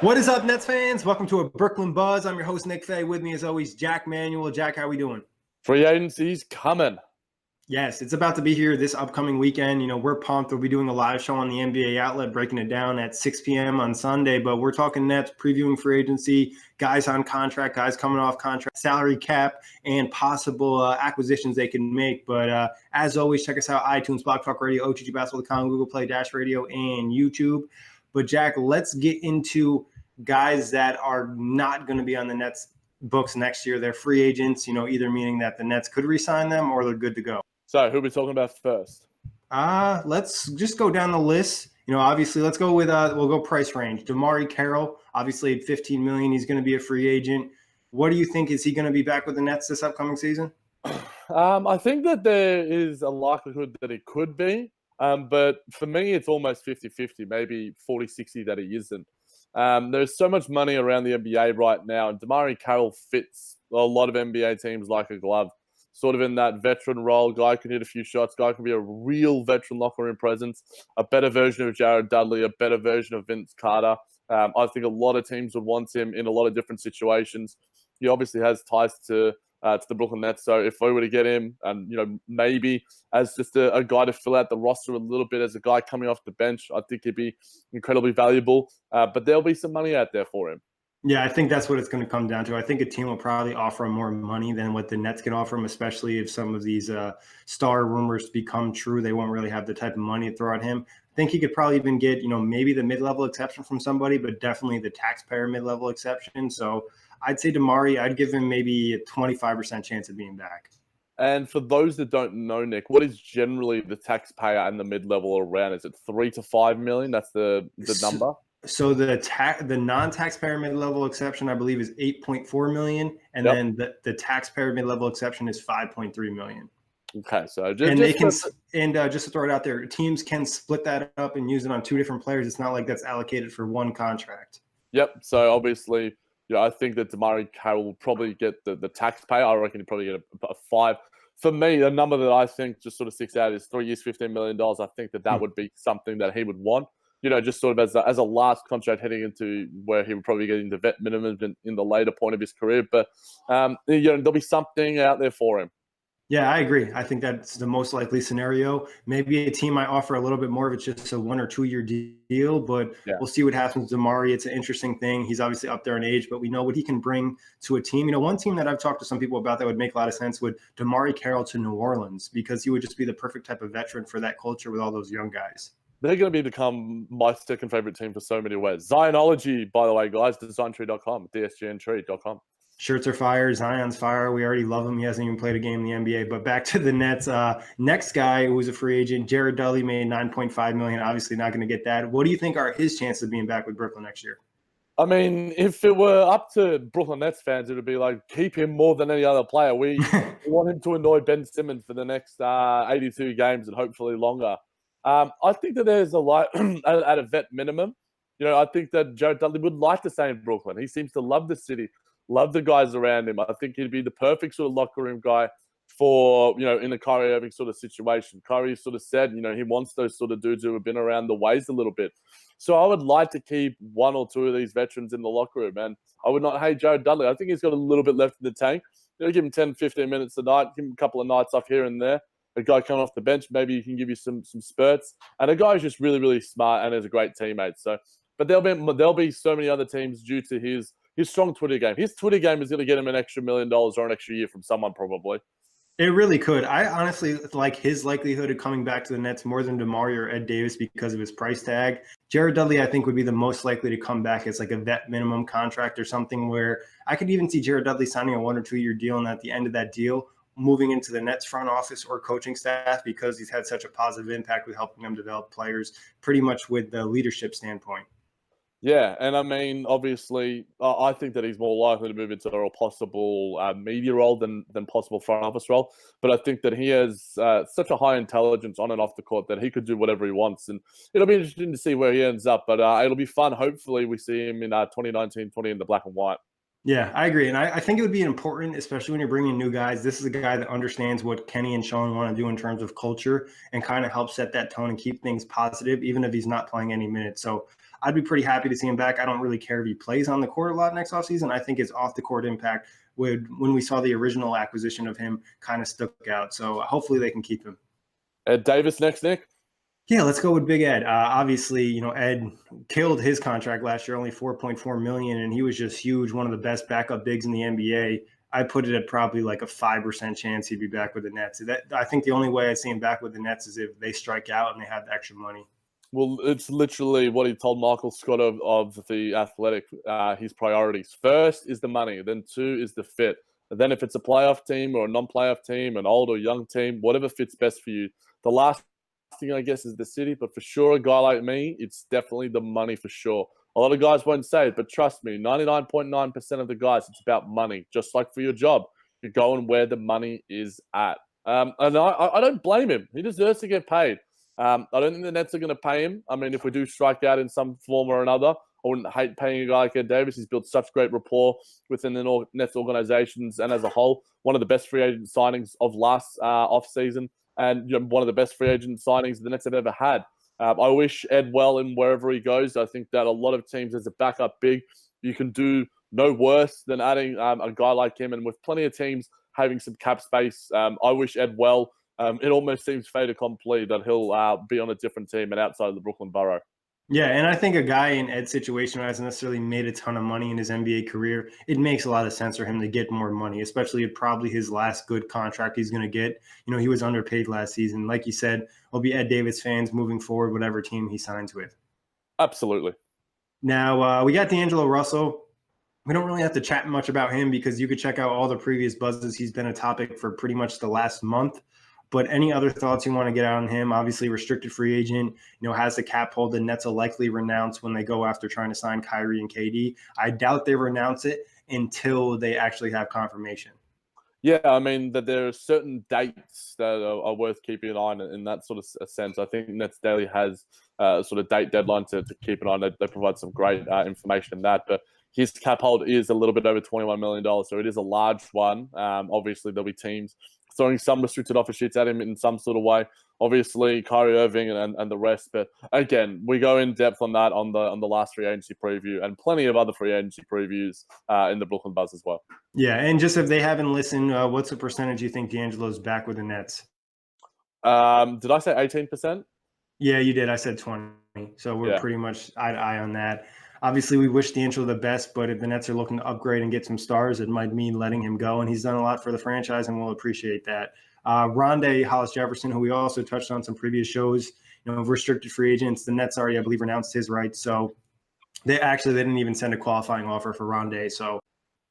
What is up, Nets fans? Welcome to a Brooklyn Buzz. I'm your host, Nick Fay. With me, as always, Jack Manuell. Jack, how we doing? Free agency's coming. Yes, it's about to be here this upcoming weekend. You know, we're pumped. We'll be doing a live show on the NBA outlet, breaking it down at 6 p.m. on Sunday. But we're talking Nets, previewing free agency, guys on contract, guys coming off contract, salary cap, and possible acquisitions they can make. But as always, check us out, iTunes, Blog Talk Radio, OTGBasketball.com, Google Play, Dash Radio, and YouTube. But, Jack, let's get into guys that are not going to be on the Nets books next year. They're free agents, either meaning that the Nets could re-sign them or they're good to go. So who are we talking about first? Let's just go down the list. Obviously, let's go with we'll go price range. DeMarre Carroll, obviously at $15 million, he's going to be a free agent. What do you think? Is he going to be back with the Nets this upcoming season? I think that there is a likelihood that it could be. But for me, it's almost 50-50, maybe 40-60 that he isn't. There's so much money around the NBA right now, and DeMarre Carroll fits a lot of NBA teams like a glove. Sort of in that veteran role, guy can hit a few shots, guy can be a real veteran locker room presence, a better version of Jared Dudley, a better version of Vince Carter. I think a lot of teams would want him in a lot of different situations. He obviously has ties to the Brooklyn Nets, so if we were to get him, and maybe as just a guy to fill out the roster a little bit, as a guy coming off the bench, I think he'd be incredibly valuable. But there'll be some money out there for him. Yeah, I think that's what it's going to come down to. I think a team will probably offer him more money than what the Nets can offer him, especially if some of these star rumors become true. They won't really have the type of money to throw at him. I think he could probably even get, maybe the mid-level exception from somebody, but definitely the taxpayer mid-level exception. So I'd say DeMarre, I'd give him maybe a 25% chance of being back. And for those that don't know, Nick, what is generally the taxpayer and the mid-level around? Is it 3 to 5 million? That's the number? So the non-taxpayer mid-level exception, I believe, is 8.4 million, and then the taxpayer mid-level exception is 5.3 million. Okay, so just to throw it out there, teams can split that up and use it on two different players. It's not like that's allocated for one contract. Yep. So obviously, I think that DeMarre Carroll will probably get the taxpayer. I reckon he'll probably get a 5. For me, the number that I think just sort of sticks out is 3 years, $15 million. I think that would be something that he would want. Just sort of as a last contract heading into where he would probably get into vet minimum in the later point of his career. But, there'll be something out there for him. Yeah, I agree. I think that's the most likely scenario. Maybe a team might offer a little bit more if it's just a 1 or 2 year deal, but we'll see what happens with DeMarre. It's an interesting thing. He's obviously up there in age, but we know what he can bring to a team. One team that I've talked to some people about that would make a lot of sense would DeMarre Carroll to New Orleans, because he would just be the perfect type of veteran for that culture with all those young guys. They're going to become my second favorite team for so many ways. Zionology, by the way, guys, designtree.com, dsgntree.com. Shirts are fire. Zion's fire. We already love him. He hasn't even played a game in the NBA. But back to the Nets. Next guy who was a free agent, Jared Dudley, made $9.5 million. Obviously not going to get that. What do you think are his chances of being back with Brooklyn next year? I mean, if it were up to Brooklyn Nets fans, it would be like, keep him more than any other player. We want him to annoy Ben Simmons for the next 82 games and hopefully longer. I think that there's a lot at a vet minimum. I think that Jared Dudley would like to stay in Brooklyn. He seems to love the city, love the guys around him. I think he'd be the perfect sort of locker room guy for, in a Kyrie Irving sort of situation. Kyrie sort of said, he wants those sort of dudes who have been around the ways a little bit. So I would like to keep 1 or 2 of these veterans in the locker room. And I would not hate Jared Dudley. I think he's got a little bit left in the tank. Give him 10, 15 minutes a night, give him a couple of nights off here and there. A guy coming off the bench, maybe he can give you some spurts. And a guy who's just really, really smart and is a great teammate. So, but there'll be so many other teams due to his strong Twitter game. His Twitter game is going to get him an extra $1 million or an extra year from someone probably. It really could. I honestly like his likelihood of coming back to the Nets more than DeMarre or Ed Davis because of his price tag. Jared Dudley, I think, would be the most likely to come back as like a vet minimum contract or something, where I could even see Jared Dudley signing a 1 or 2 year deal, and at the end of that deal, moving into the Nets front office or coaching staff, because he's had such a positive impact with helping them develop players pretty much with the leadership standpoint. Yeah, and I mean, obviously, I think that he's more likely to move into a possible media role than possible front office role. But I think that he has such a high intelligence on and off the court that he could do whatever he wants. And it'll be interesting to see where he ends up. But it'll be fun. Hopefully, we see him in 2019-20 in the black and white. Yeah, I agree. And I think it would be important, especially when you're bringing new guys. This is a guy that understands what Kenny and Sean want to do in terms of culture and kind of help set that tone and keep things positive, even if he's not playing any minutes. So I'd be pretty happy to see him back. I don't really care if he plays on the court a lot next offseason. I think his off the court impact when we saw the original acquisition of him kind of stuck out. So hopefully they can keep him. Ed Davis next, Nick. Yeah, let's go with Big Ed. Obviously, Ed killed his contract last year, only $4.4 million, and he was just huge, one of the best backup bigs in the NBA. I put it at probably like a 5% chance he'd be back with the Nets. I think the only way I see him back with the Nets is if they strike out and they have the extra money. Well, it's literally what he told Michael Scott of The Athletic. His priorities. First is the money. Then 2 is the fit. And then if it's a playoff team or a non-playoff team, an old or young team, whatever fits best for you. The last thing, I guess, is the city. But for sure, a guy like me, it's definitely the money for sure. A lot of guys won't say it, but trust me, 99.9% of the guys, it's about money. Just like for your job, you're going where the money is at. And I don't blame him. He deserves to get paid. I don't think the Nets are going to pay him. I mean, if we do strike out in some form or another, I wouldn't hate paying a guy like Ed Davis. He's built such great rapport within the Nets organizations and as a whole. One of the best free agent signings of last offseason and one of the best free agent signings the Nets have ever had. I wish Ed well in wherever he goes. I think that a lot of teams as a backup big, you can do no worse than adding a guy like him. And with plenty of teams having some cap space, I wish Ed well. It almost seems fait accompli that he'll be on a different team and outside of the Brooklyn borough. Yeah, and I think a guy in Ed's situation who hasn't necessarily made a ton of money in his NBA career, it makes a lot of sense for him to get more money, especially probably his last good contract he's going to get. He was underpaid last season. Like you said, will be Ed Davis fans moving forward, whatever team he signs with. Absolutely. Now, we got Angelo Russell. We don't really have to chat much about him because you could check out all the previous buzzes. He's been a topic for pretty much the last month. But any other thoughts you want to get out on him? Obviously, restricted free agent, has the cap hold. The Nets will likely renounce when they go after trying to sign Kyrie and KD. I doubt they renounce it until they actually have confirmation. Yeah, I mean, that there are certain dates that are worth keeping an eye on in that sort of sense. I think Nets Daily has a sort of date deadline to keep an eye on. They provide some great information in that. But his cap hold is a little bit over $21 million, so it is a large one. Obviously, there'll be teams throwing some restricted offer sheets at him in some sort of way. Obviously, Kyrie Irving and the rest. But again, we go in depth on that on the last free agency preview and plenty of other free agency previews in the Brooklyn Buzz as well. Yeah, and just if they haven't listened, what's the percentage you think D'Angelo's back with the Nets? Did I say 18%? Yeah, you did. I said 20. So we're pretty much eye to eye on that. Obviously, we wish D'Angelo the best, but if the Nets are looking to upgrade and get some stars, it might mean letting him go. And he's done a lot for the franchise, and we'll appreciate that. Rondé Hollis-Jefferson, who we also touched on some previous shows, restricted free agents. The Nets already, I believe, renounced his rights. So they didn't even send a qualifying offer for Rondé. So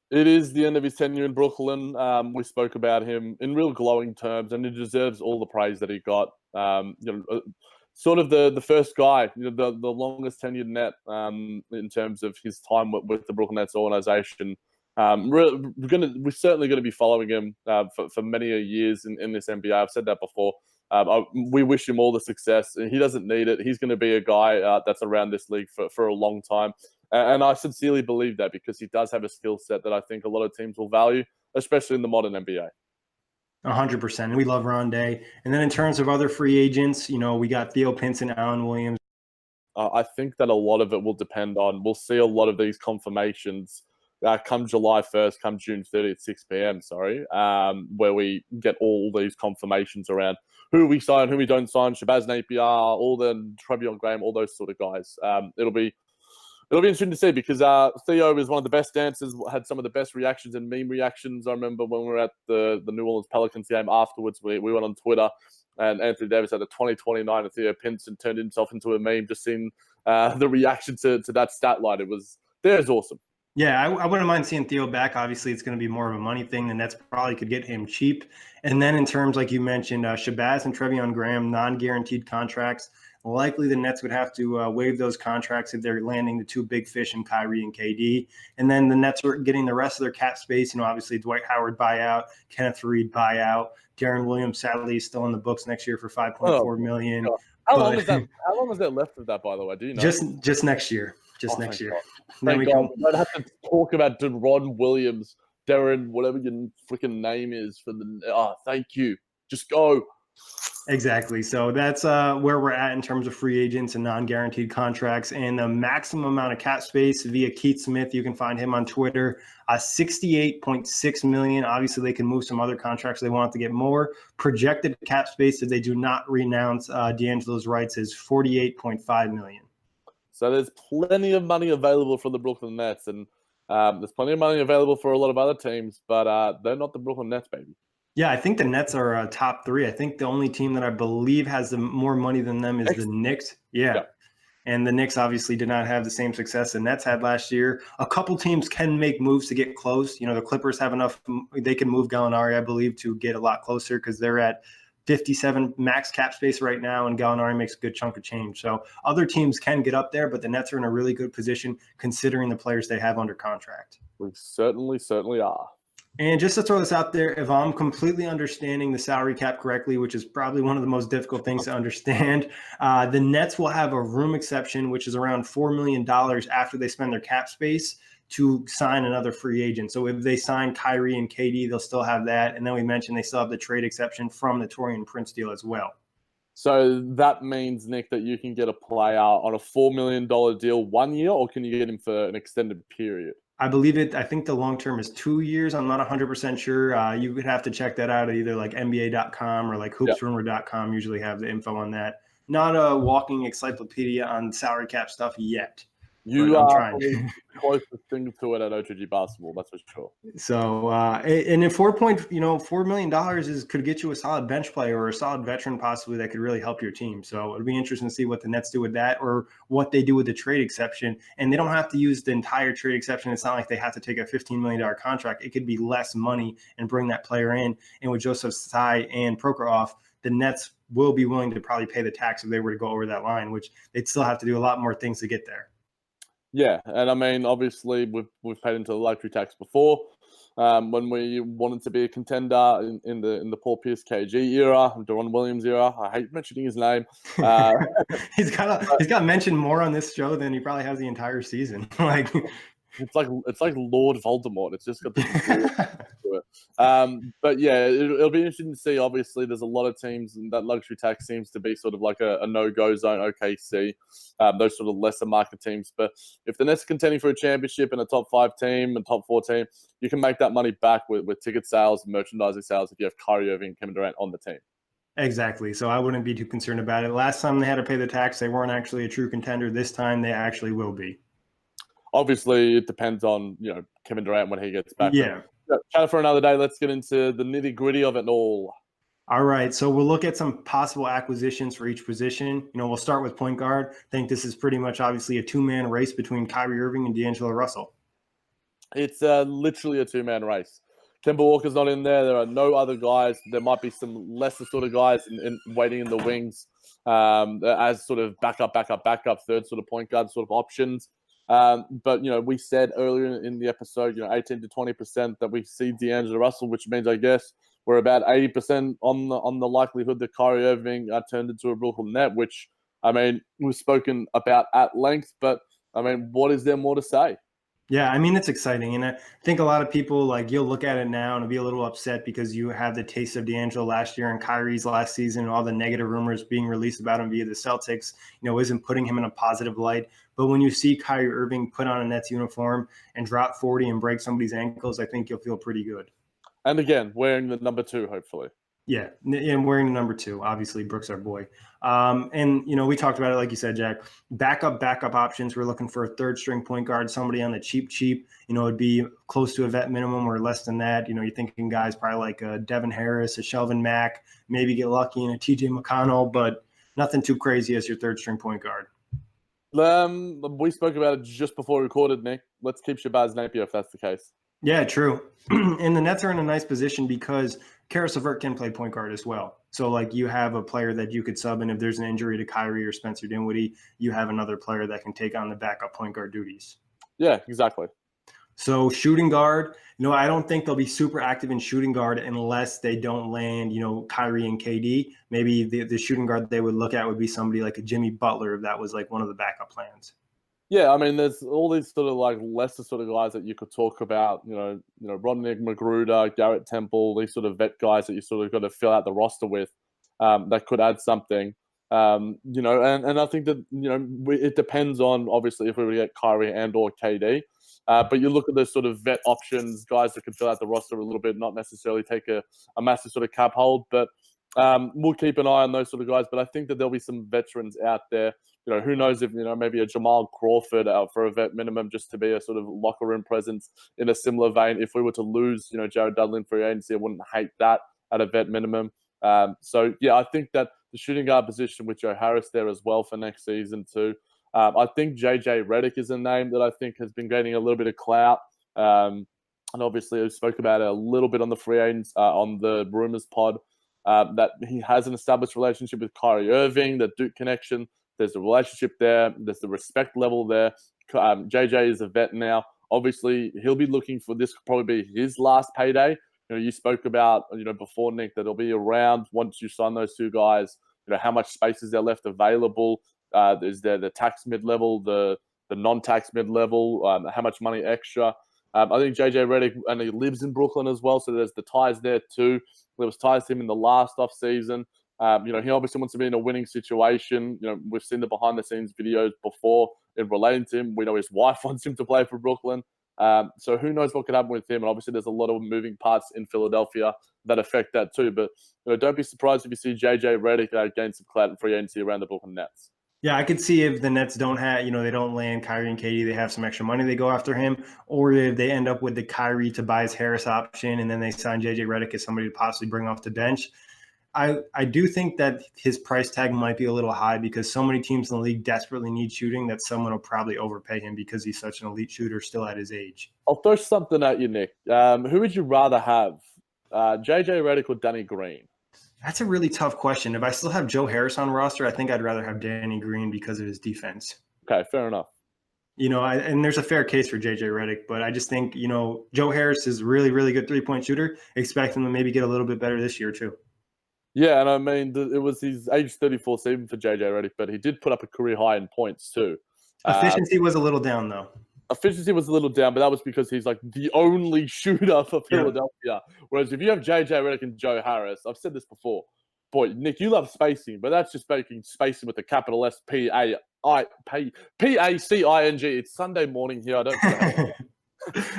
it is the end of his tenure in Brooklyn. We spoke about him in real glowing terms, and he deserves all the praise that he got. Sort of the first guy, the longest tenured Net in terms of his time with the Brooklyn Nets organization. We're certainly going to be following him for many years in this NBA. I've said that before. We wish him all the success. He doesn't need it. He's going to be a guy that's around this league for a long time. And I sincerely believe that because he does have a skill set that I think a lot of teams will value, especially in the modern NBA. 100%. We love Rondé. And then in terms of other free agents, we got Theo Pinson, Allen Williams. I think that a lot of it will depend on, we'll see a lot of these confirmations come July 1st, come June 30th, 6 p.m., where we get all these confirmations around who we sign, who we don't sign, Shabazz Napier, all the Trevion Graham, all those sort of guys. It'll be interesting to see because Theo is one of the best dancers, had some of the best reactions and meme reactions. I remember when we were at the New Orleans Pelicans game afterwards, we went on Twitter and Anthony Davis had a 2029 and Theo Pinson turned himself into a meme, just seeing the reaction to that stat line. There's awesome. Yeah, I wouldn't mind seeing Theo back. Obviously, it's going to be more of a money thing. The Nets probably could get him cheap. And then in terms, like you mentioned, Shabazz and Trevion Graham, non-guaranteed contracts. Likely the Nets would have to waive those contracts if they're landing the two big fish in Kyrie and KD. And then the Nets are getting the rest of their cap space. Obviously Dwight Howard buyout, Kenneth Reed buyout. Darren Williams sadly is still in the books next year for $5.4 million. How long is that left of that, by the way? Do you know? Just next year. Next year. then Thank we God. can. We don't have to talk about Deron Williams, Darren, whatever your freaking name is for the. Oh, thank you. Just go. Exactly. So that's where we're at in terms of free agents and non-guaranteed contracts, and the maximum amount of cap space via Keith Smith. You can find him on Twitter. 68.6 million. Obviously, they can move some other contracts they want to get more. Projected cap space if they do not renounce D'Angelo's rights is 48.5 million. So there's plenty of money available for the Brooklyn Nets, and there's plenty of money available for a lot of other teams, but they're not the Brooklyn Nets, baby. Yeah, I think the Nets are top three. I think the only team that I believe has more money than them is the Knicks. Yeah. And the Knicks obviously did not have the same success the Nets had last year. A couple teams can make moves to get close. You know, the Clippers have enough. They can move Gallinari, I believe, to get a lot closer because they're at 57 max cap space right now, and Gallinari makes a good chunk of change. So other teams can get up there, but the Nets are in a really good position considering the players they have under contract. We certainly are. And just to throw this out there, if I'm completely understanding the salary cap correctly, which is probably one of the most difficult things to understand, the Nets will have a room exception, which is around $4 million after they spend their cap space to sign another free agent. So if they sign Kyrie and KD, they'll still have that. And then we mentioned they still have the trade exception from the Taurean Prince deal as well. So that means, Nick, that you can get a player on a $4 million deal 1 year, or can you get him for an extended period? I believe it. I think the long term is 2 years. I'm not 100% sure. You would have to check that out at either like NBA.com or like hoopsrumor.com. Usually have the info on that. Not a walking encyclopedia on salary cap stuff yet. You are the closest thing to it at OTG basketball, that's for sure. So, and if $4 million could get you a solid bench player or a solid veteran possibly that could really help your team. So it'll be interesting to see what the Nets do with that or what they do with the trade exception. And they don't have to use the entire trade exception. It's not like they have to take a $15 million contract. It could be less money and bring that player in. And with Joseph Tsai and Prokhorov, the Nets will be willing to probably pay the tax if they were to go over that line, which they'd still have to do a lot more things to get there. Yeah, and I mean, obviously, we've paid into the luxury tax before. When we wanted to be a contender in the Paul Pierce KG era, Deron Williams era. I hate mentioning his name. He's got mentioned more on this show than he probably has the entire season. It's like Lord Voldemort. It's just got the to it. But yeah, it'll be interesting to see. Obviously, there's a lot of teams, and that luxury tax seems to be sort of like a no-go zone. OKC, those sort of lesser market teams. But if the Nets are contending for a championship and a top 5 team and top 4 team, you can make that money back with ticket sales and merchandising sales if you have Kyrie Irving and Kevin Durant on the team. Exactly. So I wouldn't be too concerned about it. Last time they had to pay the tax, they weren't actually a true contender. This time they actually will be. Obviously, it depends on Kevin Durant when he gets back. Yeah. Chat for another day. Let's get into the nitty-gritty of it all. All right. So we'll look at some possible acquisitions for each position. We'll start with point guard. I think this is pretty much obviously a 2-man race between Kyrie Irving and D'Angelo Russell. It's literally a 2-man race. Kemba Walker's not in there. There are no other guys. There might be some lesser sort of guys in waiting in the wings as sort of backup, third sort of point guard sort of options. But we said earlier in the episode, 18 to 20% that we see D'Angelo Russell, which means I guess we're about 80% on the likelihood that Kyrie Irving turned into a Brooklyn Net, which I mean we've spoken about at length. But I mean, what is there more to say? Yeah, I mean, it's exciting. And I think a lot of people, you'll look at it now and be a little upset because you have the taste of D'Angelo last year and Kyrie's last season and all the negative rumors being released about him via the Celtics, isn't putting him in a positive light. But when you see Kyrie Irving put on a Nets uniform and drop 40 and break somebody's ankles, I think you'll feel pretty good. And again, wearing the number 2, hopefully. Yeah, and wearing the number 2, obviously Brooks, our boy. And we talked about it, like you said, Jack. Backup options. We're looking for a third string point guard, somebody on the cheap. It'd be close to a vet minimum or less than that. You're thinking guys probably like a Devin Harris, a Shelvin Mack, maybe get lucky in a TJ McConnell, but nothing too crazy as your third string point guard. We spoke about it just before we recorded, Nick. Let's keep Shabazz Napier if that's the case. Yeah, true. And the Nets are in a nice position because Karis LeVert can play point guard as well. So, you have a player that you could sub in if there's an injury to Kyrie or Spencer Dinwiddie. You have another player that can take on the backup point guard duties. Yeah, exactly. So, shooting guard, I don't think they'll be super active in shooting guard unless they don't land, Kyrie and KD. Maybe the shooting guard they would look at would be somebody like a Jimmy Butler if that was one of the backup plans. Yeah, I mean, there's all these sort of like lesser sort of guys that you could talk about. Rodney Magruder, Garrett Temple, these sort of vet guys that you sort of got to fill out the roster with. That could add something. And I think that it depends on obviously if we were to get Kyrie and or KD. But you look at the sort of vet options, guys that could fill out the roster a little bit, not necessarily take a massive sort of cap hold, but we'll keep an eye on those sort of guys. But I think that there'll be some veterans out there. Who knows if, maybe a Jamal Crawford out for a vet minimum just to be a sort of locker room presence in a similar vein. If we were to lose, Jared Dudley in free agency, I wouldn't hate that at a vet minimum. I think that the shooting guard position with Joe Harris there as well for next season too. I think JJ Redick is a name that I think has been gaining a little bit of clout. And obviously I spoke about it a little bit on the free agents, on the rumors pod, that he has an established relationship with Kyrie Irving, the Duke connection. There's a relationship there. There's the respect level there. JJ is a vet now. Obviously, he'll be looking for this could probably be his last payday. You spoke about, before, Nick, that it'll be around once you sign those two guys, how much space is there left available? Is there the tax mid-level, the non-tax mid-level, how much money extra? I think JJ Redick, and he lives in Brooklyn as well, so there's the ties there too. There was ties to him in the last offseason. He obviously wants to be in a winning situation. We've seen the behind-the-scenes videos before in relating to him. We know his wife wants him to play for Brooklyn. So who knows what could happen with him? And obviously there's a lot of moving parts in Philadelphia that affect that too. But don't be surprised if you see JJ Redick gain some clout in free agency around the Brooklyn Nets. Yeah, I could see if the Nets don't have, they don't land Kyrie and KD, they have some extra money, they go after him, or if they end up with the Kyrie Tobias Harris option and then they sign JJ Redick as somebody to possibly bring off the bench. I do think that his price tag might be a little high because so many teams in the league desperately need shooting that someone will probably overpay him because he's such an elite shooter still at his age. I'll throw something at you, Nick. Who would you rather have, JJ Redick or Danny Green? That's a really tough question. If I still have Joe Harris on roster, I think I'd rather have Danny Green because of his defense. Okay, fair enough. And there's a fair case for JJ Redick, but I just think, Joe Harris is really, really good three-point shooter. Expect him to maybe get a little bit better this year too. Yeah, and I mean, it was his age 34 season for JJ Redick, but he did put up a career high in points too. Efficiency was a little down though. Efficiency was a little down, but that was because he's like the only shooter for Philadelphia. Yeah. Whereas if you have JJ Redick and Joe Harris, I've said this before, boy, Nick, you love spacing, but that's just making spacing with a capital S-P-A-C-I-N-G. It's Sunday morning here. I don't know.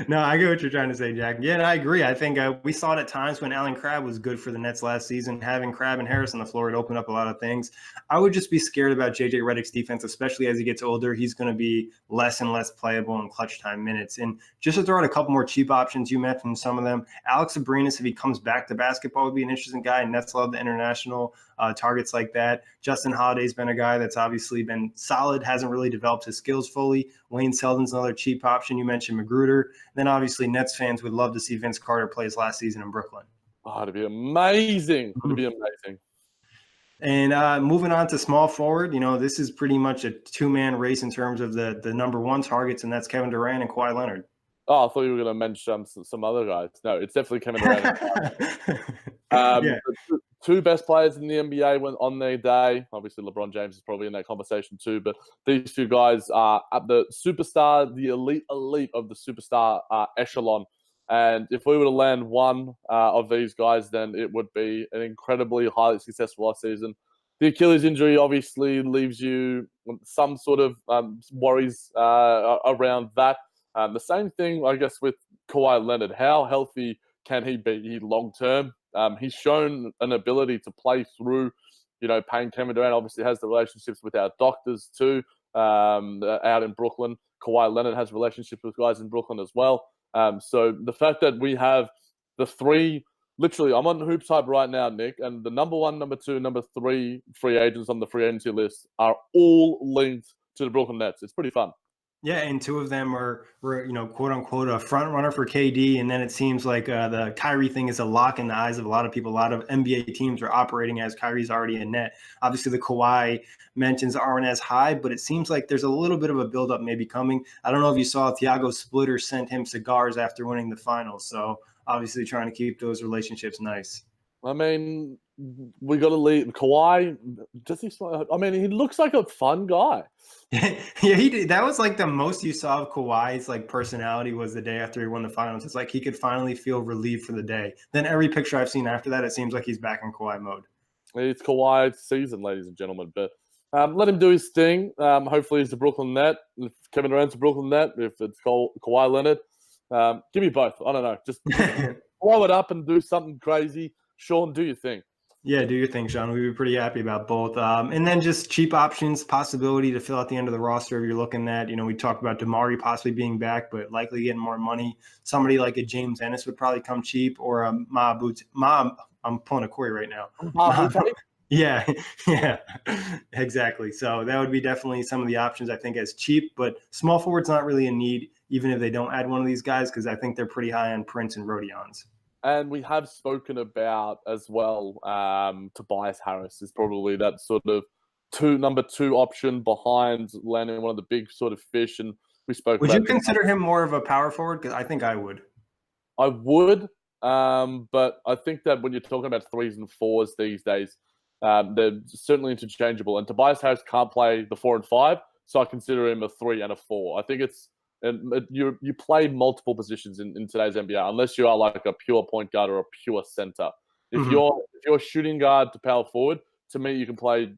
No, I get what you're trying to say, Jack. Yeah, and I agree. I think we saw it at times when Allen Crabbe was good for the Nets last season. Having Crabbe and Harris on the floor, it opened up a lot of things. I would just be scared about JJ Redick's defense, especially as he gets older. He's going to be less and less playable in clutch time minutes. And just to throw out a couple more cheap options, you mentioned some of them. Alex Abrinas, if he comes back to basketball, would be an interesting guy. Nets love the international targets like that. Justin Holiday's been a guy that's obviously been solid, hasn't really developed his skills fully. Wayne Selden's another cheap option. You mentioned Magruder. Then obviously Nets fans would love to see Vince Carter play his last season in Brooklyn. Oh, it'd be amazing. It'd be amazing. And moving on to small forward, this is pretty much a two-man race in terms of the number one targets, and that's Kevin Durant and Kawhi Leonard. Oh, I thought you were going to mention some other guys. No, it's definitely Kevin Durant. Yeah. The two best players in the NBA went on their day. Obviously, LeBron James is probably in that conversation too. But these two guys are at the superstar, the elite of the superstar echelon. And if we were to land one of these guys, then it would be an incredibly highly successful offseason. The Achilles injury obviously leaves you some sort of worries around that. The same thing, I guess, with Kawhi Leonard. How healthy can he be long-term? He's shown an ability to play through, pain. Kevin Durant obviously has the relationships with our doctors too out in Brooklyn. Kawhi Leonard has relationships with guys in Brooklyn as well. So the fact that we have the three, literally, I'm on Hoops Hype right now, Nick, and the number one, number two, number three free agents on the free agency list are all linked to the Brooklyn Nets. It's pretty fun. Yeah, and two of them were quote unquote a front runner for KD, and then it seems like the Kyrie thing is a lock in the eyes of a lot of people. A lot of NBA teams are operating as Kyrie's already in net. Obviously, the Kawhi mentions aren't as high, but it seems like there's a little bit of a buildup maybe coming. I don't know if you saw Thiago Splitter sent him cigars after winning the finals, so obviously trying to keep those relationships nice. I mean, we got to leave Kawhi. Does he? I mean, he looks like a fun guy. Yeah, he did. That was like the most you saw of Kawhi's like personality was the day after he won the finals. It's like he could finally feel relieved for the day. Then every picture I've seen after that, it seems like he's back in Kawhi mode. It's Kawhi season, ladies and gentlemen. But let him do his thing. Hopefully, he's the Brooklyn Net. If Kevin Durant's the Brooklyn Net, if it's Kawhi Leonard, give me both. I don't know. Just blow it up and do something crazy. Sean, do your thing. Yeah, do your thing, Sean. We'd be pretty happy about both. And then just cheap options, possibility to fill out the end of the roster if you're looking at, we talked about DeMarre possibly being back, but likely getting more money. Somebody like a James Ennis would probably come cheap, or a I'm pulling a Corey right now. Yeah, exactly. So that would be definitely some of the options I think as cheap, but small forward's not really a need, even if they don't add one of these guys, because I think they're pretty high on Prince and Rodions. And we have spoken about as well, Tobias Harris is probably that sort of number two option behind landing one of the big sort of fish. And we spoke Would you consider him more of a power forward? Because I think I would. I would, but I think that when you're talking about 3s and 4s these days, they're certainly interchangeable. And Tobias Harris can't play the 4 and 5, so I consider him a 3 and a 4. I think you play multiple positions in today's NBA, unless you are like a pure point guard or a pure center. If you're a shooting guard to power forward, to me you can play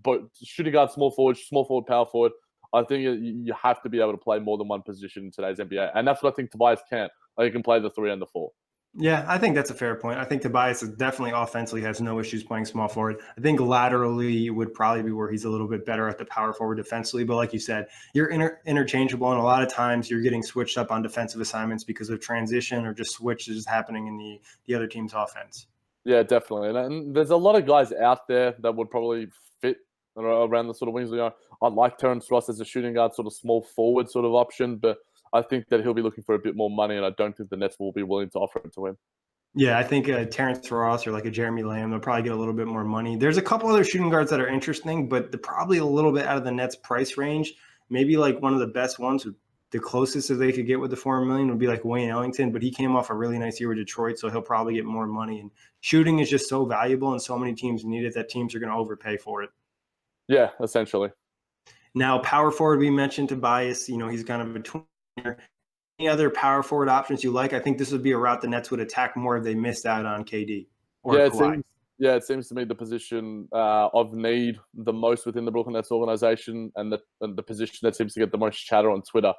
both shooting guard, small forward, power forward. I think you have to be able to play more than one position in today's NBA, and that's what I think Tobias can. He can play the 3 and the 4. Yeah, I think that's a fair point. I think Tobias definitely offensively has no issues playing small forward. I think laterally would probably be where he's a little bit better at the power forward defensively. But like you said, you're interchangeable, and a lot of times you're getting switched up on defensive assignments because of transition or just switches happening in the other team's offense. Yeah, definitely. And there's a lot of guys out there that would probably fit around the sort of wings. I like Terrence Ross as a shooting guard, sort of small forward sort of option, but I think that he'll be looking for a bit more money, and I don't think the Nets will be willing to offer it to him. Yeah, I think Terrence Ross or like a Jeremy Lamb, they'll probably get a little bit more money. There's a couple other shooting guards that are interesting, but they're probably a little bit out of the Nets price range. Maybe like one of the best ones, the closest that they could get with the $4 million would be like Wayne Ellington, but he came off a really nice year with Detroit, so he'll probably get more money. And shooting is just so valuable, and so many teams need it that teams are going to overpay for it. Yeah, essentially. Now, power forward, we mentioned Tobias. He's kind of between. Any other power forward options you like? I think this would be a route the Nets would attack more if they missed out on KD or Kawhi. It seems to me the position of need the most within the Brooklyn Nets organization, and the position that seems to get the most chatter on Twitter.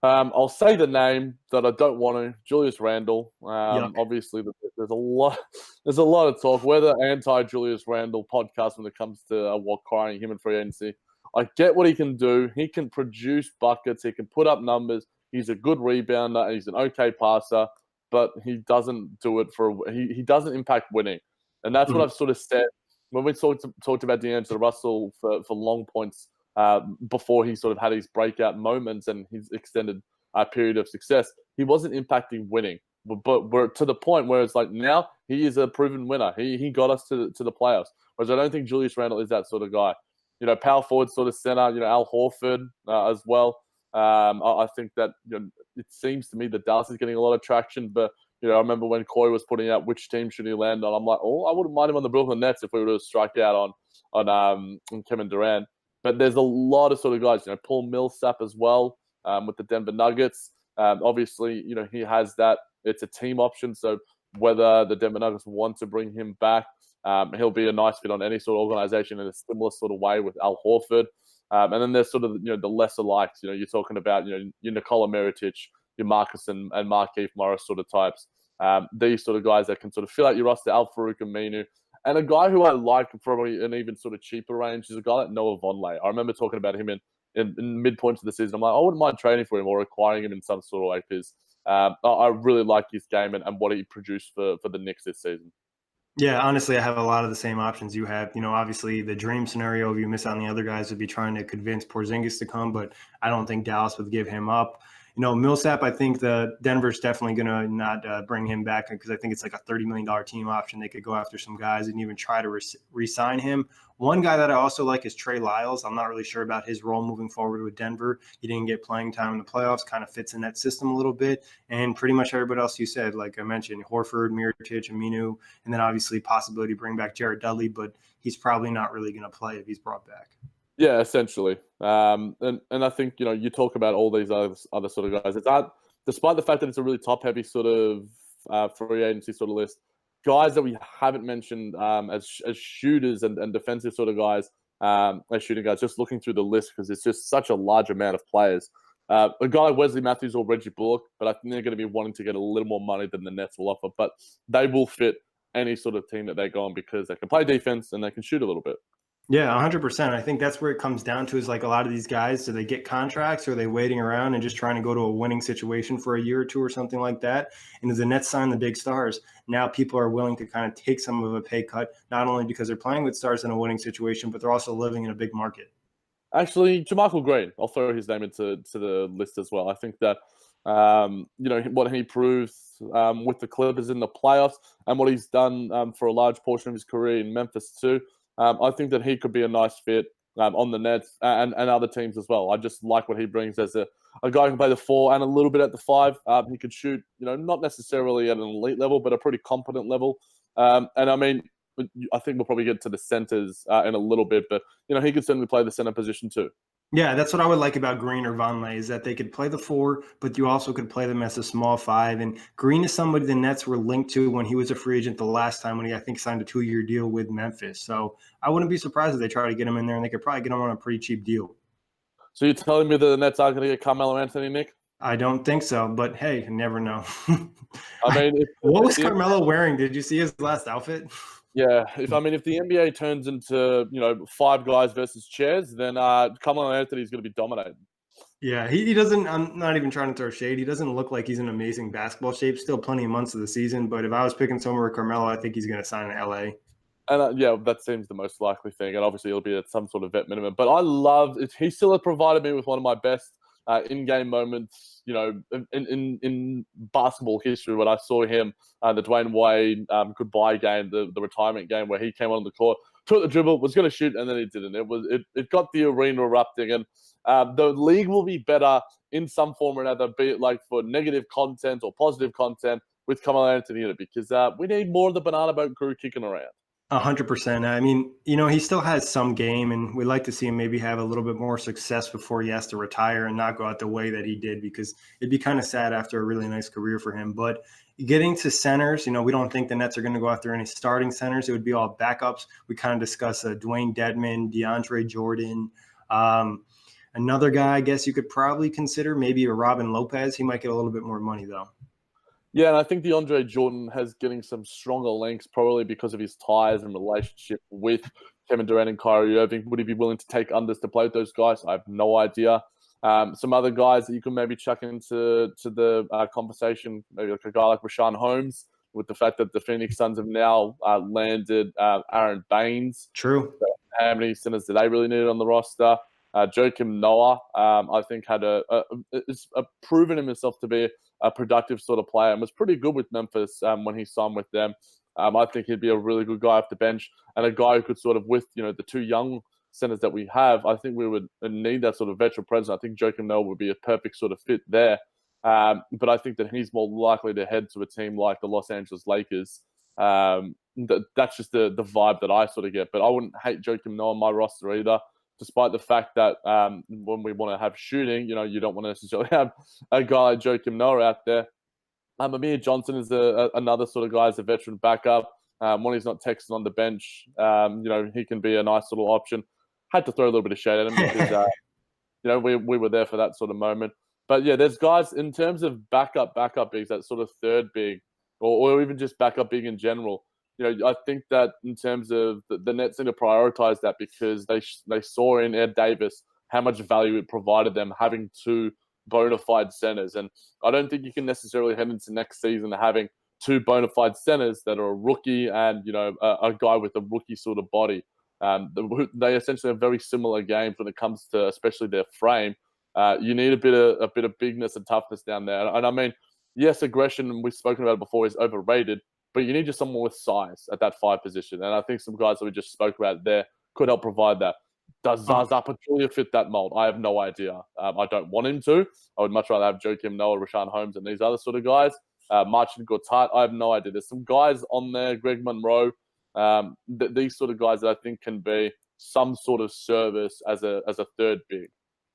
I'll say the name that I don't want to, Julius Randle. Obviously, there's a lot of talk. We're the anti-Julius Randle podcast when it comes to acquiring him in free agency. I get what he can do. He can produce buckets. He can put up numbers. He's a good rebounder, and he's an okay passer, but he doesn't do it he doesn't impact winning. And that's what I've sort of said when we talked about D'Angelo Russell for long points before he sort of had his breakout moments and his extended period of success. He wasn't impacting winning, but we're to the point where it's like now he is a proven winner. He got us to the playoffs, whereas I don't think Julius Randle is that sort of guy. Power forward, sort of center, Al Horford as well. I think that it seems to me that Dallas is getting a lot of traction, but I remember when Corey was putting out which team should he land on. I'm like, I wouldn't mind him on the Brooklyn Nets if we were to strike out on Kevin Durant. But there's a lot of sort of guys, Paul Millsap as well with the Denver Nuggets. Obviously, he has that. It's a team option, so whether the Denver Nuggets want to bring him back, he'll be a nice fit on any sort of organization in a similar sort of way with Al Horford. And then there's sort of the lesser likes. You're talking about your Nikola Mirotic, your Marcus and Markieff Morris sort of types. These sort of guys that can sort of fill out your roster. Al-Farouq Aminu, and a guy who I like probably an even sort of cheaper range is a guy like Noah Vonleh. I remember talking about him in midpoints of the season. I'm like, I wouldn't mind trading for him or acquiring him in some sort of way because I really like his game and what he produced for the Knicks this season. Yeah, honestly, I have a lot of the same options you have. Obviously the dream scenario if you miss out on the other guys would be trying to convince Porzingis to come, but I don't think Dallas would give him up. Millsap, I think the Denver's definitely going to not bring him back because I think it's like a $30 million team option. They could go after some guys and even try to re-sign him. One guy that I also like is Trey Lyles. I'm not really sure about his role moving forward with Denver. He didn't get playing time in the playoffs, kind of fits in that system a little bit. And pretty much everybody else you said, like I mentioned, Horford, Mirotic, Aminu, and then obviously possibility to bring back Jared Dudley, but he's probably not really going to play if he's brought back. Yeah, essentially. And I think, you talk about all these other sort of guys. It's that, despite the fact that it's a really top-heavy sort of free agency sort of list, guys that we haven't mentioned as shooters and defensive sort of guys, as shooting guys, just looking through the list because it's just such a large amount of players. A guy like Wesley Matthews or Reggie Bullock, but I think they're going to be wanting to get a little more money than the Nets will offer. But they will fit any sort of team that they go on because they can play defense and they can shoot a little bit. Yeah, 100%. I think that's where it comes down to is like a lot of these guys, do they get contracts or are they waiting around and just trying to go to a winning situation for a year or two or something like that? And as the Nets sign the big stars, now people are willing to kind of take some of a pay cut, not only because they're playing with stars in a winning situation, but they're also living in a big market. Actually, JaMychal Green, I'll throw his name into the list as well. I think that, what he proved with the Clippers in the playoffs and what he's done for a large portion of his career in Memphis too, I think that he could be a nice fit on the Nets and other teams as well. I just like what he brings as a guy who can play the 4 and a little bit at the 5. He could shoot, not necessarily at an elite level, but a pretty competent level. And I mean, I think we'll probably get to the centers in a little bit, but he could certainly play the center position too. Yeah, that's what I would like about Green or Vonleh is that they could play the 4, but you also could play them as a small 5. And Green is somebody the Nets were linked to when he was a free agent the last time when he, I think, signed a 2-year deal with Memphis. So I wouldn't be surprised if they try to get him in there, and they could probably get him on a pretty cheap deal. So you're telling me that the Nets aren't going to get Carmelo Anthony, Nick? I don't think so, but hey, you never know. I mean, what was Carmelo wearing? Did you see his last outfit? Yeah, if the NBA turns into 5 guys versus chairs, then Carmelo Anthony is going to be dominating. Yeah, he doesn't. I'm not even trying to throw shade. He doesn't look like he's in amazing basketball shape. Still plenty of months of the season, but if I was picking somewhere with Carmelo, I think he's going to sign in LA. And yeah, that seems the most likely thing. And obviously, it'll be at some sort of vet minimum. But I love it. He still has provided me with one of my best in-game moments, in basketball history when I saw him, the Dwayne Wade goodbye game, the retirement game where he came on the court, took the dribble, was going to shoot, and then he didn't. It got the arena erupting, and the league will be better in some form or another, be it like for negative content or positive content with Carmelo Anthony in it, because we need more of the banana boat crew kicking around. 100%. I mean, he still has some game, and we'd like to see him maybe have a little bit more success before he has to retire and not go out the way that he did, because it'd be kind of sad after a really nice career for him. But getting to centers, we don't think the Nets are going to go after any starting centers. It would be all backups. We kind of discussed Dwayne Dedmon, DeAndre Jordan. Another guy I guess you could probably consider maybe a Robin Lopez. He might get a little bit more money, though. Yeah, and I think DeAndre Jordan has getting some stronger links, probably because of his ties and relationship with Kevin Durant and Kyrie Irving. Would he be willing to take unders to play with those guys? I have no idea. Some other guys that you can maybe chuck into the conversation, maybe like a guy like Rashawn Holmes, with the fact that the Phoenix Suns have now landed Aaron Baines. True. So how many centers do they really need on the roster? Joakim Noah, I think, had proven himself to be a productive sort of player and was pretty good with Memphis when he signed with them. I think he'd be a really good guy off the bench and a guy who could sort of, with the 2 young centers that we have, I think we would need that sort of veteran presence. I think Joakim Noah would be a perfect sort of fit there. But I think that he's more likely to head to a team like the Los Angeles Lakers. That's just the vibe that I sort of get. But I wouldn't hate Joakim Noah on my roster either, despite the fact that when we want to have shooting, you don't want to necessarily have a guy like Joakim Noah out there. Amir Johnson is another sort of guy as a veteran backup. When he's not texting on the bench, he can be a nice little option. Had to throw a little bit of shade at him because, we were there for that sort of moment. But yeah, there's guys in terms of backup bigs, that sort of third big, or even just backup big in general. I think that in terms of the Nets need to prioritize that because they saw in Ed Davis how much value it provided them having 2 bona fide centers. And I don't think you can necessarily head into next season having 2 bona fide centers that are a rookie and, a guy with a rookie sort of body. They essentially have very similar games when it comes to especially their frame. You need a bit of bigness and toughness down there. And I mean, yes, aggression, and we've spoken about it before, is overrated, but you need just someone with size at that 5 position. And I think some guys that we just spoke about there could help provide that. Does Zaza Pachulia fit that mold? I have no idea. I don't want him to. I would much rather have Joakim Noah, Rashawn Holmes, and these other sort of guys. Marcin Gortat, I have no idea. There's some guys on there, Greg Monroe, these sort of guys that I think can be some sort of service as a third big.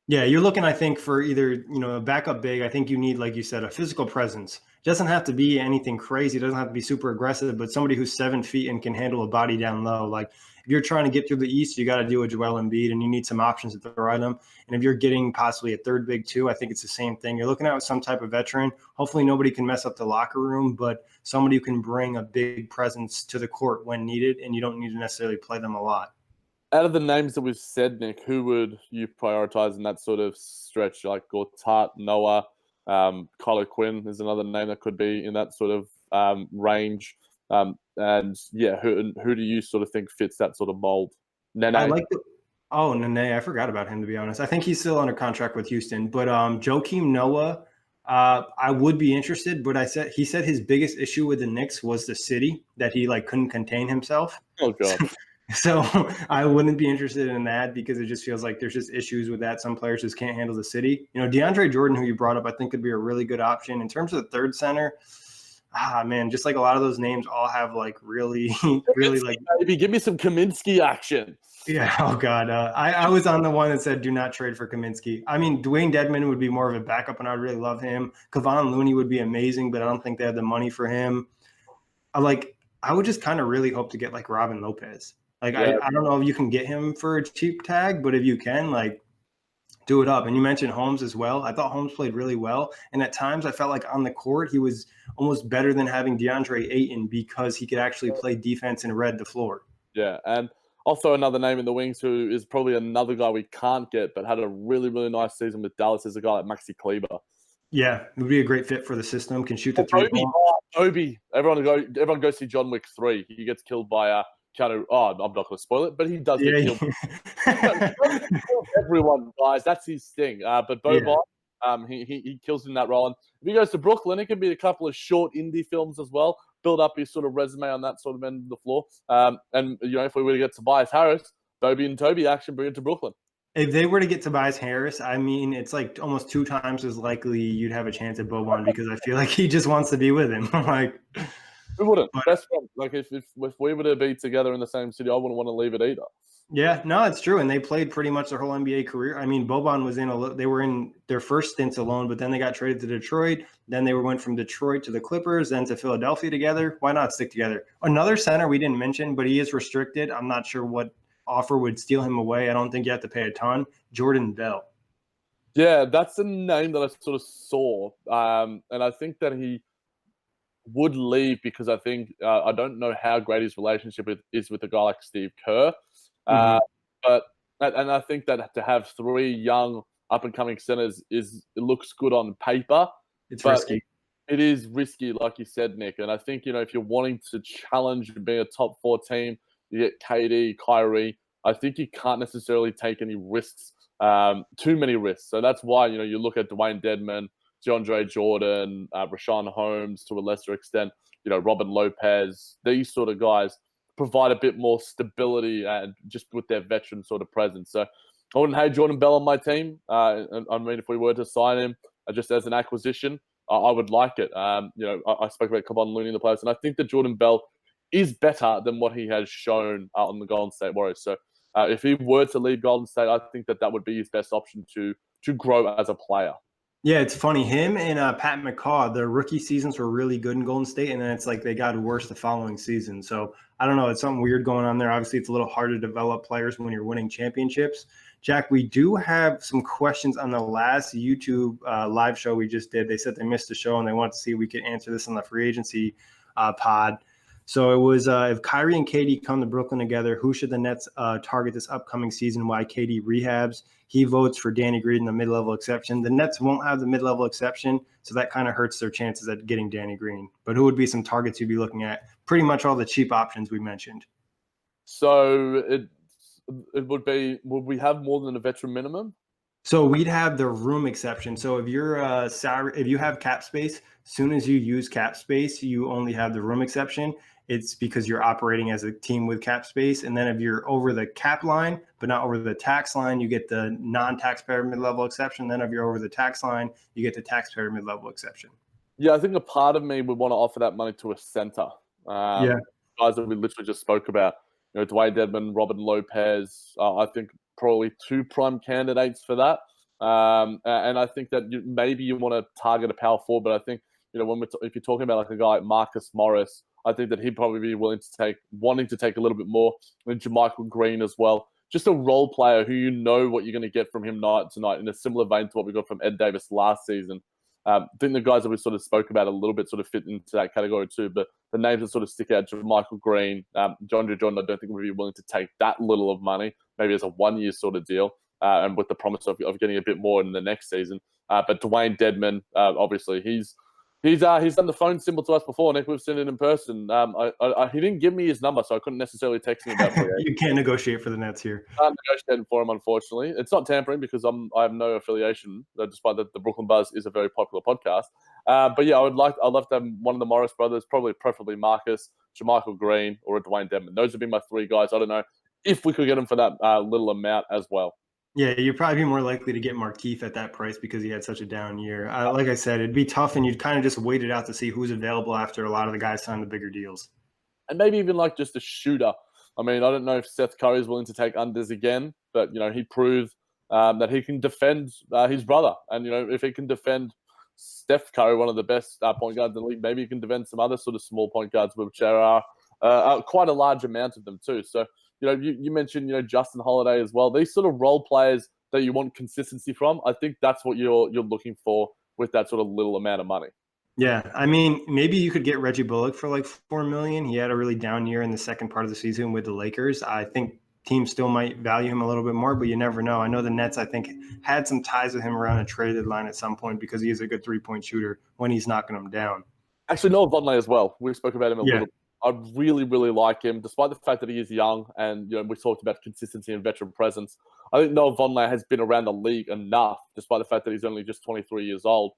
Yeah, you're looking, I think, for either, a backup big. I think you need, like you said, a physical presence. It doesn't have to be anything crazy. It doesn't have to be super aggressive, but somebody who's 7 feet and can handle a body down low. Like, if you're trying to get through the East, you got to do a Joel Embiid, and you need some options to throw at them. And if you're getting possibly a third big too, I think it's the same thing. You're looking at some type of veteran. Hopefully nobody can mess up the locker room, but somebody who can bring a big presence to the court when needed, and you don't need to necessarily play them a lot. Out of the names that we've said, Nick, who would you prioritize in that sort of stretch? Like Gortat, Noah, Kylo Quinn is another name that could be in that sort of range. And yeah, who do you sort of think fits that sort of mold? Nene. Nene. I forgot about him, to be honest. I think he's still under contract with Houston. But Joakim Noah, I would be interested. But he said his biggest issue with the Knicks was the city, that he couldn't contain himself. Oh God. So I wouldn't be interested in that, because it just feels like there's just issues with that. Some players just can't handle the city. DeAndre Jordan, who you brought up, I think could be a really good option. In terms of the third center, man, just a lot of those names all have really maybe give me some Kaminsky action. Yeah. Oh God. I was on the one that said do not trade for Kaminsky. I mean, Dwayne Dedmon would be more of a backup, and I'd really love him. Kevon Looney would be amazing, but I don't think they have the money for him. I would just kind of really hope to get Robin Lopez. I don't know if you can get him for a cheap tag, but if you can, do it up. And you mentioned Holmes as well. I thought Holmes played really well. And at times I felt like on the court, he was almost better than having DeAndre Ayton, because he could actually play defense and read the floor. Yeah. And also another name in the wings who is probably another guy we can't get, but had a really, really nice season with Dallas, is a guy like Maxi Kleber. Yeah, it would be a great fit for the system. Can shoot the three. Obi. Everyone go see John Wick 3. He gets killed by Keanu. I'm not going to spoil it, but he does get killed. Everyone, guys, that's his thing. But Boban, he kills in that role. And if he goes to Brooklyn, it can be a couple of short indie films as well. Build up his sort of resume on that sort of end of the floor. And if we were to get Tobias Harris, Bobby and Toby action, bring it to Brooklyn. If they were to get Tobias Harris, I mean, it's almost 2 times as likely you'd have a chance at Boban, because I feel like he just wants to be with him. Who wouldn't? Best friend. If we were to be together in the same city, I wouldn't want to leave it either. Yeah, no, it's true. And they played pretty much their whole NBA career. I mean, Boban was they were in their first stints alone, but then they got traded to Detroit. Then they went from Detroit to the Clippers, then to Philadelphia together. Why not stick together? Another center we didn't mention, but he is restricted. I'm not sure what offer would steal him away. I don't think you have to pay a ton. Jordan Bell. Yeah, that's a name that I sort of saw. And I think that he would leave, because I think I don't know how great his relationship is with a guy like Steve Kerr. But I think that to have 3 young up-and-coming centers it looks good on paper. It's risky. It is risky, like you said, Nick. And I think, if you're wanting to challenge and be a top 4 team, you get KD, Kyrie. I think you can't necessarily take any risks, too many risks. So that's why, you look at Dwayne Dedmon, DeAndre Jordan, Rashawn Holmes to a lesser extent, Robin Lopez. These sort of guys provide a bit more stability and just with their veteran sort of presence. So I wouldn't hate Jordan Bell on my team. I mean, if we were to sign him just as an acquisition, I would like it. I spoke about Kevon Looney in the players, and I think that Jordan Bell is better than what he has shown on the Golden State Warriors. So if he were to leave Golden State, I think that would be his best option to grow as a player. Yeah, it's funny. Him and Pat McCaw, their rookie seasons were really good in Golden State, and then it's they got worse the following season. So I don't know. It's something weird going on there. Obviously, it's a little hard to develop players when you're winning championships. Jack, we do have some questions on the last YouTube live show we just did. They said they missed the show, and they wanted to see if we could answer this on the free agency pod. So it was, if Kyrie and KD come to Brooklyn together, who should the Nets target this upcoming season? Why KD rehabs? He votes for Danny Green, the mid-level exception. The Nets won't have the mid-level exception, so that kind of hurts their chances at getting Danny Green. But who would be some targets you'd be looking at? Pretty much all the cheap options we mentioned. So it would be, would we have more than a veteran minimum? So we'd have the room exception. So if you're salary, if you have cap space, soon as you use cap space, you only have the room exception. It's because you're operating as a team with cap space. And then if you're over the cap line, but not over the tax line, you get the non-taxpayer mid-level exception. Then if you're over the tax line, you get the taxpayer mid-level exception. Yeah, I think a part of me would want to offer that money to a center. Yeah. Guys that we literally just spoke about, Dwayne Dedman, Robin Lopez. I think probably two prime candidates for that. And I think that maybe you want to target a power forward, but I think when if you're talking about like a guy like Marcus Morris, I think that he'd probably be wanting to take a little bit more. And Jermichael Green as well. Just a role player who what you're going to get from him night to night, in a similar vein to what we got from Ed Davis last season. I think the guys that we sort of spoke about a little bit sort of fit into that category too, but the names that sort of stick out, Michael Green, John Jordan, I don't think would be willing to take that little of money, maybe as a 1 year sort of deal, and with the promise of getting a bit more in the next season. But Dwayne Dedman, obviously, he's done the phone symbol to us before, Nick. We've seen it in person. He didn't give me his number, so I couldn't necessarily text him about it. You can't negotiate for the Nets here. I'm negotiating for him, unfortunately. It's not tampering because I have no affiliation, despite that the Brooklyn Buzz is a very popular podcast. But yeah, I'd love to have one of the Morris brothers, preferably Marcus, Jermichael Green, or a Dwayne Dedman. Those would be my three guys. I don't know if we could get them for that little amount as well. Yeah, you'd probably be more likely to get Markieff at that price because he had such a down year. Like I said, it'd be tough, and you'd kind of just wait it out to see who's available after a lot of the guys sign the bigger deals. And maybe even like just a shooter. I mean, I don't know if Seth Curry is willing to take unders again, but he proved that he can defend his brother, and if he can defend Steph Curry, one of the best point guards in the league, maybe he can defend some other sort of small point guards, which there are quite a large amount of them too. So you mentioned Justin Holiday as well. These sort of role players that you want consistency from, I think that's what you're looking for with that sort of little amount of money. Yeah, I mean, maybe you could get Reggie Bullock for like $4 million. He had a really down year in the second part of the season with the Lakers. I think teams still might value him a little bit more, but you never know. I know the Nets, I think, had some ties with him around a trade deadline at some point because he is a good three-point shooter when he's knocking them down. Actually, Noah Vonleh as well. We spoke about him a little bit. I really, really like him, despite the fact that he is young and we talked about consistency and veteran presence. I think Noah Vonleh has been around the league enough, despite the fact that he's only just 23 years old.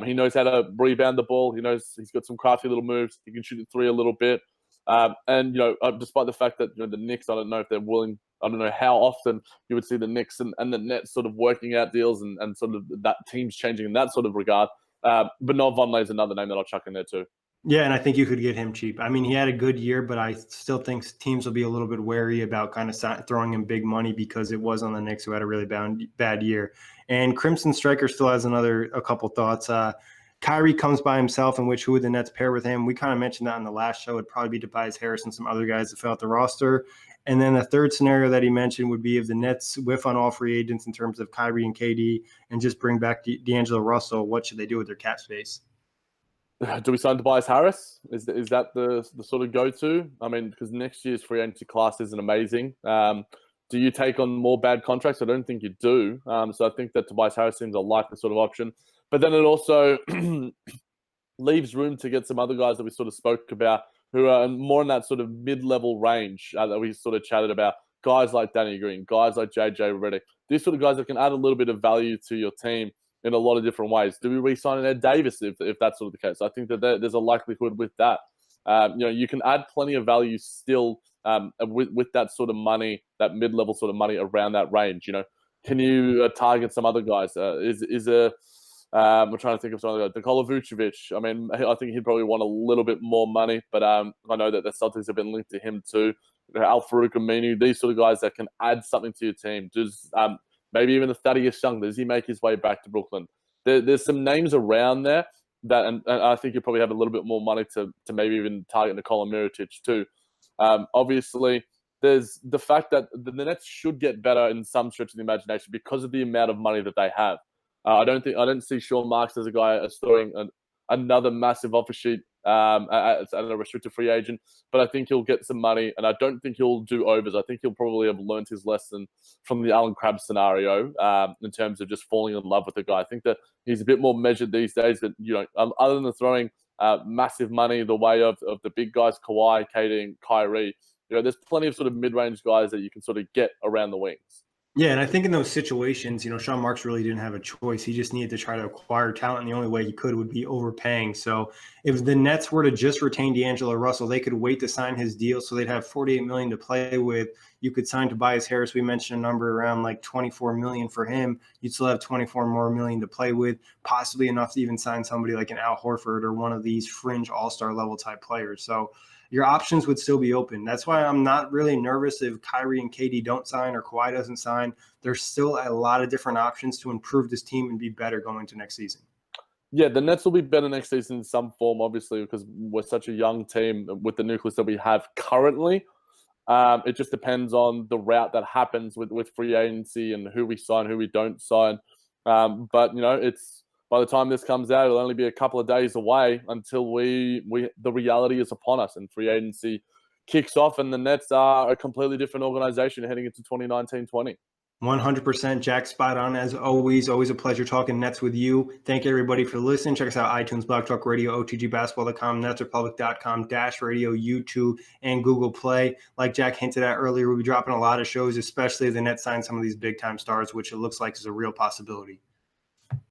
He knows how to rebound the ball. He knows he's got some crafty little moves. He can shoot the three a little bit. And despite the fact that the Knicks, I don't know if they're willing. I don't know how often you would see the Knicks and the Nets sort of working out deals and sort of that teams changing in that sort of regard. But Noah Vonleh is another name that I'll chuck in there too. Yeah, and I think you could get him cheap. I mean, he had a good year, but I still think teams will be a little bit wary about kind of throwing him big money because it was on the Knicks who had a really bad year. And Crimson Striker still has a couple thoughts. Kyrie comes by himself, in which who would the Nets pair with him? We kind of mentioned that in the last show. It'd probably be Tobias Harris and some other guys that fill out the roster. And then the third scenario that he mentioned would be if the Nets whiff on all free agents in terms of Kyrie and KD and just bring back D'Angelo Russell, what should they do with their cap space? Do we sign Tobias Harris? Is that the sort of go-to? I mean, because next year's free agency class isn't amazing. Do you take on more bad contracts? I don't think you do. So I think that Tobias Harris seems a likely sort of option. But then it also leaves room to get some other guys that we sort of spoke about who are more in that sort of mid-level range that we sort of chatted about. Guys like Danny Green, guys like JJ Redick. These sort of guys that can add a little bit of value to your team in a lot of different ways. Do we re-sign an Ed Davis if that's sort of the case? I think that there's a likelihood with that. You can add plenty of value still with that sort of money, that mid-level sort of money around that range. Can you target some other guys? I'm trying to think of something like Nikola Vucevic. I mean, I think he'd probably want a little bit more money, but I know that the Celtics have been linked to him too. Al-Farouq Aminu, these sort of guys that can add something to your team. Just maybe even the Thaddeus Young. Does he make his way back to Brooklyn? There's some names around there that, and I think you probably have a little bit more money to maybe even target Nikola Mirotic too. Obviously, there's the fact that the Nets should get better in some stretch of the imagination because of the amount of money that they have. I don't see Sean Marks as a guy throwing another massive offer sheet as a restricted free agent, but I think he'll get some money, and I don't think he'll do overs. I think he'll probably have learned his lesson from the Alan Crabb scenario in terms of just falling in love with the guy. I think that he's a bit more measured these days. But other than throwing massive money the way of the big guys, Kawhi, KD, and Kyrie, there's plenty of sort of mid-range guys that you can sort of get around the wings. Yeah, and I think in those situations, Sean Marks really didn't have a choice. He just needed to try to acquire talent, and the only way he could would be overpaying. So if the Nets were to just retain D'Angelo Russell, they could wait to sign his deal, so they'd have 48 million to play with. You could sign Tobias Harris. We mentioned a number around like 24 million for him. You'd still have 24 more million to play with, possibly enough to even sign somebody like an Al Horford or one of these fringe all-star level type players. So your options would still be open. That's why I'm not really nervous if Kyrie and KD don't sign or Kawhi doesn't sign. There's still a lot of different options to improve this team and be better going into next season. Yeah, the Nets will be better next season in some form, obviously, because we're such a young team with the nucleus that we have currently. It just depends on the route that happens with free agency and who we sign, who we don't sign. But it's by the time this comes out, it'll only be a couple of days away until the reality is upon us and free agency kicks off, and the Nets are a completely different organization heading into 2019-20. 100% Jack, spot on as always. Always a pleasure talking Nets with you. Thank you everybody for listening. Check us out iTunes, Blog Talk Radio, OTGBasketball.com, NetsRepublic.com, Dash Radio, YouTube, and Google Play. Like Jack hinted at earlier, we'll be dropping a lot of shows, especially if the Nets sign some of these big time stars, which it looks like is a real possibility.